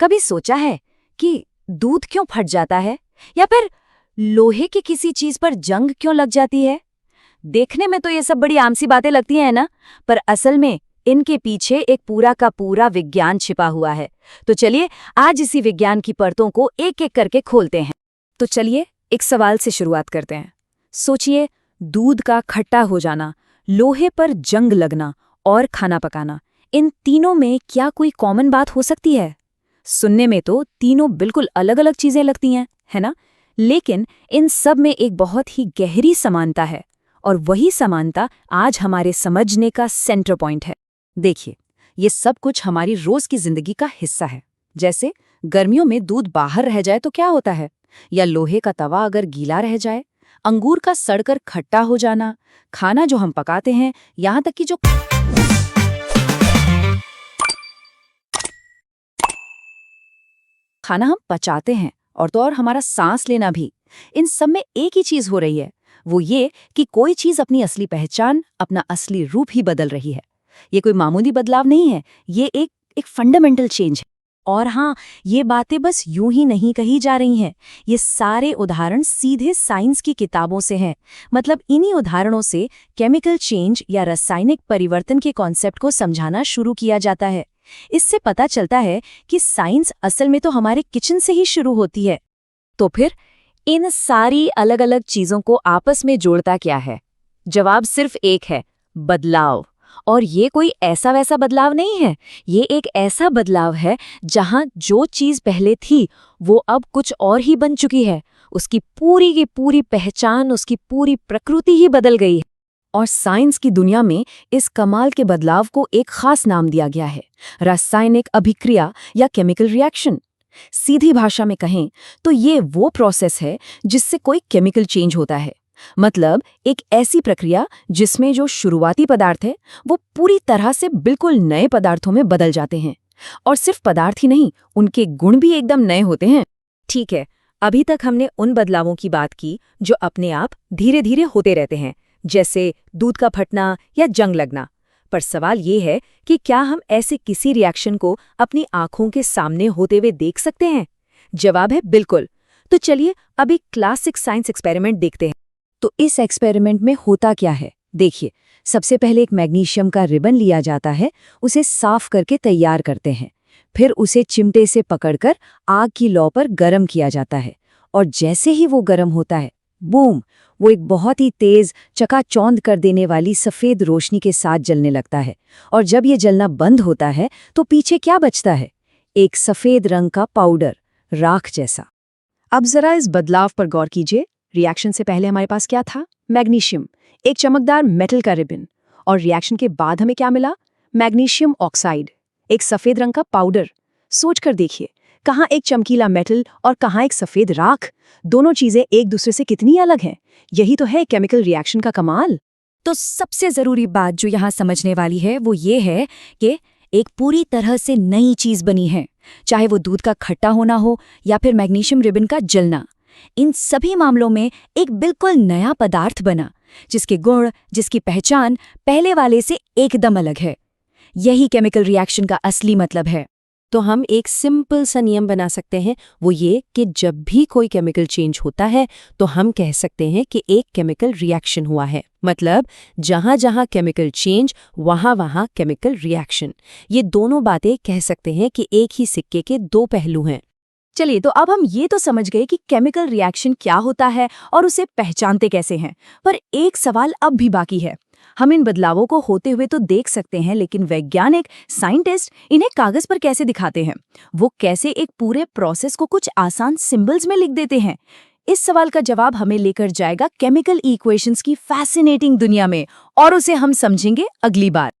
कभी सोचा है कि दूध क्यों फट जाता है या फिर लोहे की किसी चीज पर जंग क्यों लग जाती है? देखने में तो ये सब बड़ी आम सी बातें लगती हैं ना, पर असल में इनके पीछे एक पूरा का पूरा विज्ञान छिपा हुआ है। तो चलिए आज इसी विज्ञान की परतों को एक एक करके खोलते हैं। तो चलिए एक सवाल से शुरुआत करते हैं। सोचिए, दूध का खट्टा हो जाना, लोहे पर जंग लगना और खाना पकाना, इन तीनों में क्या कोई कॉमन बात हो सकती है? सुनने में तो तीनों बिल्कुल अलग अलग चीजें लगती हैं, है ना? लेकिन इन सब में एक बहुत ही गहरी समानता है, और वही समानता आज हमारे समझने का सेंटर पॉइंट है। देखिए, ये सब कुछ हमारी रोज की जिंदगी का हिस्सा है। जैसे गर्मियों में दूध बाहर रह जाए तो क्या होता है, या लोहे का तवा अगर गीला रह जाए, अंगूर का सड़कर खट्टा हो जाना, खाना जो हम पकाते हैं, यहाँ तक कि जो खाना हम पचाते हैं, और तो और हमारा सांस लेना भी, इन सब में एक ही चीज हो रही है। वो ये कि कोई चीज अपनी असली पहचान, अपना असली रूप ही बदल रही है। ये कोई मामूली बदलाव नहीं है, ये एक फंडामेंटल चेंज है। और हाँ, ये बातें बस यूं ही नहीं कही जा रही हैं। ये सारे उदाहरण सीधे साइंस की किताबों से हैं। मतलब इन्हीं उदाहरणों से केमिकल चेंज या रासायनिक परिवर्तन के कॉन्सेप्ट को समझाना शुरू किया जाता है। इससे पता चलता है कि साइंस असल में तो हमारे किचन से ही शुरू होती है। तो फिर इन सारी अलग अलग चीजों को आपस में जोड़ता क्या है? जवाब सिर्फ एक है, बदलाव। और ये कोई ऐसा वैसा बदलाव नहीं है, ये एक ऐसा बदलाव है जहां जो चीज पहले थी वो अब कुछ और ही बन चुकी है। उसकी पूरी की पूरी पहचान, उसकी पूरी प्रकृति ही बदल गई है। और साइंस की दुनिया में इस कमाल के बदलाव को एक खास नाम दिया गया है, रासायनिक अभिक्रिया या केमिकल रिएक्शन। सीधी भाषा में कहें तो ये वो प्रोसेस है जिससे कोई केमिकल चेंज होता है। मतलब एक ऐसी प्रक्रिया जिसमें जो शुरुआती पदार्थ है वो पूरी तरह से बिल्कुल नए पदार्थों में बदल जाते हैं। और सिर्फ पदार्थ ही नहीं, उनके गुण भी एकदम नए होते हैं। ठीक है, अभी तक हमने उन बदलावों की बात की जो अपने आप धीरे धीरे होते रहते हैं, जैसे दूध का फटना या जंग लगना। पर सवाल ये है कि क्या हम ऐसे किसी रिएक्शन को अपनी आंखों के सामने होते हुए देख सकते हैं? जवाब है बिल्कुल। तो चलिए अब एक क्लासिक साइंस एक्सपेरिमेंट देखते हैं। तो इस एक्सपेरिमेंट में होता क्या है, देखिए। सबसे पहले एक मैग्नीशियम का रिबन लिया जाता है, उसे साफ करके तैयार करते हैं। फिर उसे चिमटे से पकड़कर आग की लौ पर गर्म किया जाता है, और जैसे ही वो गर्म होता है, बूम, वो एक बहुत ही तेज, चकाचौंध कर देने वाली सफेद रोशनी के साथ जलने लगता है। और जब ये जलना बंद होता है तो पीछे क्या बचता है? एक सफेद रंग का पाउडर, राख जैसा। अब जरा इस बदलाव पर गौर कीजिए। रिएक्शन से पहले हमारे पास क्या था? मैग्नीशियम, एक चमकदार मेटल का रिबन। और रिएक्शन के बाद हमें क्या मिला? मैग्नीशियम ऑक्साइड, एक सफेद रंग का पाउडर। सोचकर देखिए, कहाँ एक चमकीला मेटल और कहाँ एक सफेद राख। दोनों चीजें एक दूसरे से कितनी अलग हैं। यही तो है केमिकल रिएक्शन का कमाल। तो सबसे जरूरी बात जो यहाँ समझने वाली है वो ये है कि एक पूरी तरह से नई चीज बनी है, चाहे वो दूध का खट्टा होना हो या फिर मैग्नीशियम रिबन का जलना। इन सभी मामलों में एक बिल्कुल नया पदार्थ बना, जिसके गुण, जिसकी पहचान पहले वाले से एकदम अलग है। यही केमिकल रिएक्शन का असली मतलब है। तो हम एक सिंपल सा नियम बना सकते हैं, वो ये कि जब भी कोई केमिकल चेंज होता है तो हम कह सकते हैं कि एक केमिकल रिएक्शन हुआ है। मतलब जहाँ जहाँ केमिकल चेंज, वहाँ वहाँ केमिकल रिएक्शन। ये दोनों बातें कह सकते हैं कि एक ही सिक्के के दो पहलू हैं। चलिए, तो अब हम ये तो समझ गए कि केमिकल रिएक्शन क्या होता है और उसे पहचानते कैसे हैं। पर एक सवाल अब भी बाकी है। हम इन बदलावों को होते हुए तो देख सकते हैं, लेकिन वैज्ञानिक, साइंटिस्ट इन्हें कागज पर कैसे दिखाते हैं? वो कैसे एक पूरे प्रोसेस को कुछ आसान सिंबल्स में लिख देते हैं? इस सवाल का जवाब हमें लेकर जाएगा केमिकल इक्वेशंस की फैसिनेटिंग दुनिया में, और उसे हम समझेंगे अगली बार।